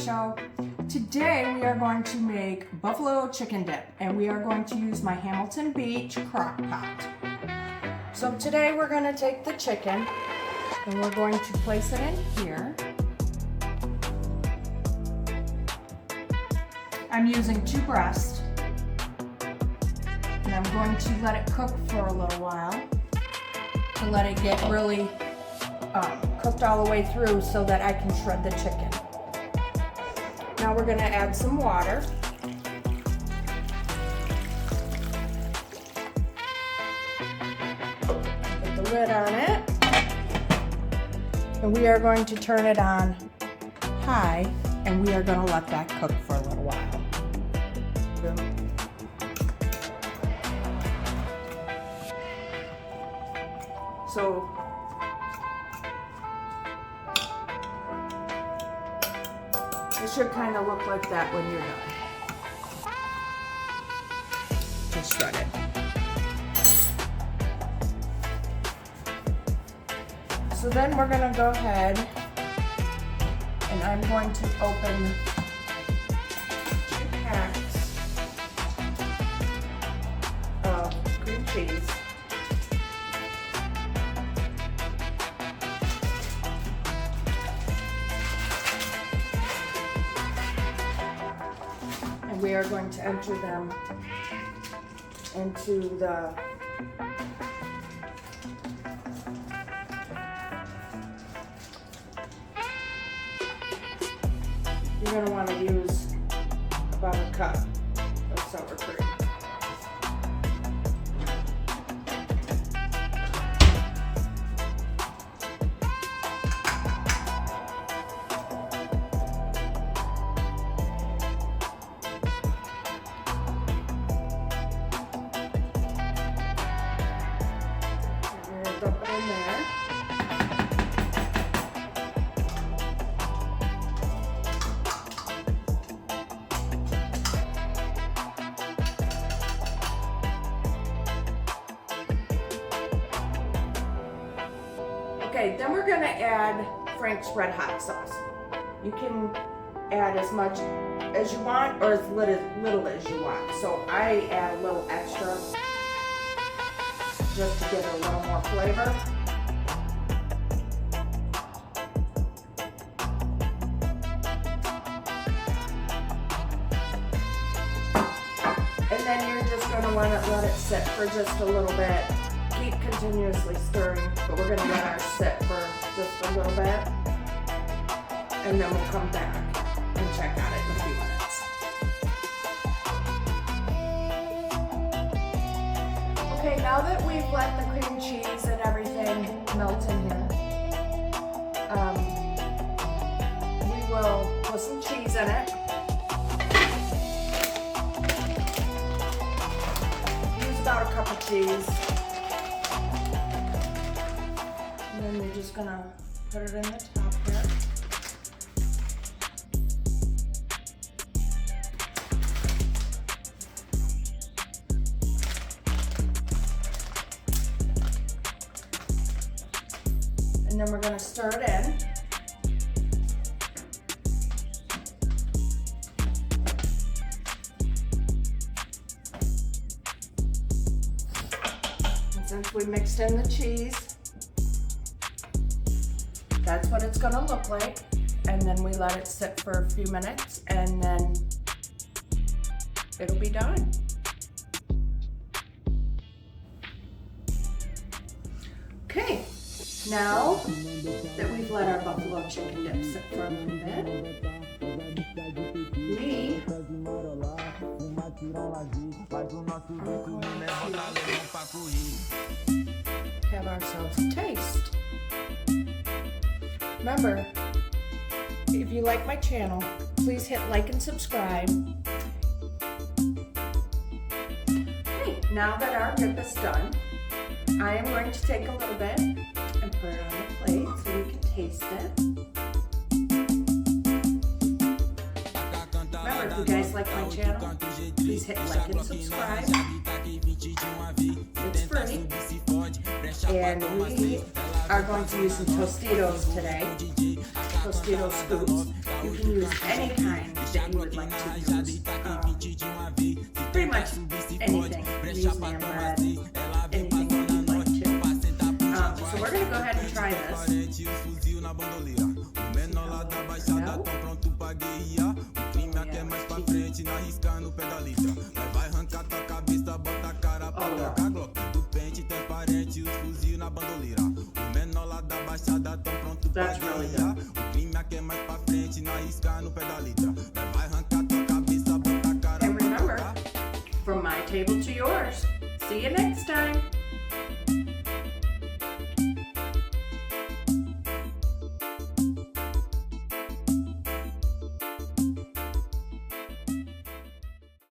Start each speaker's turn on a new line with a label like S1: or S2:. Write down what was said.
S1: Show. Today we are going to make buffalo chicken dip, and we are going to use my Hamilton Beach crock pot. So today we're going to take the chicken and we're going to place it in here. I'm using 2 breasts, and I'm going to let it cook for a little while to let it get really cooked all the way through so that I can shred the chicken. Now we're going to add some water. Put the lid on it. And we are going to turn it on high, and we are going to let that cook for a little while. So it should kind of look like that when you're done. Just shred it. So then we're going to go ahead and I'm going to open 2 packs of cream cheese. And we are going to enter them into the you're going to want to use about a cup of sour cream. And we're going to dump it in there. Okay, then we're going to add Frank's Red Hot sauce. You can add as much as you want or as little as you want. So I add a little extra just to get a little more flavor. And then you're just going to want to let it sit for just a little bit. Keep continuously stirring, but we're going to let ours sit for just a little bit, and then we'll come back and check on it in a few minutes. Okay, now that we've let the cream cheese and everything melt in here, we will put some cheese in it. Use about a cup of cheese. And then we're just gonna put it in the top here. And then we're gonna stir it in. And since we mixed in the cheese, that's what it's going to look like, and then we let it sit for a few minutes, and then it'll be done. Okay, now that we've let our buffalo chicken dip sit for a little bit, we have ourselves a taste. Remember, if you like my channel, please hit like and subscribe. Okay, now that our dip is done, I am going to take a little bit and put it on the plate so we can taste it. Remember, if you guys like my channel, please hit like and subscribe. It's free. And we are going to use some Tostitos today. Tostito scoops. You can use any kind that you would like to use. Pretty much anything. Use naan bread, anything that you'd like to. So we're going to go ahead and try this. That's really good. And remember, from my table to yours. See you next time.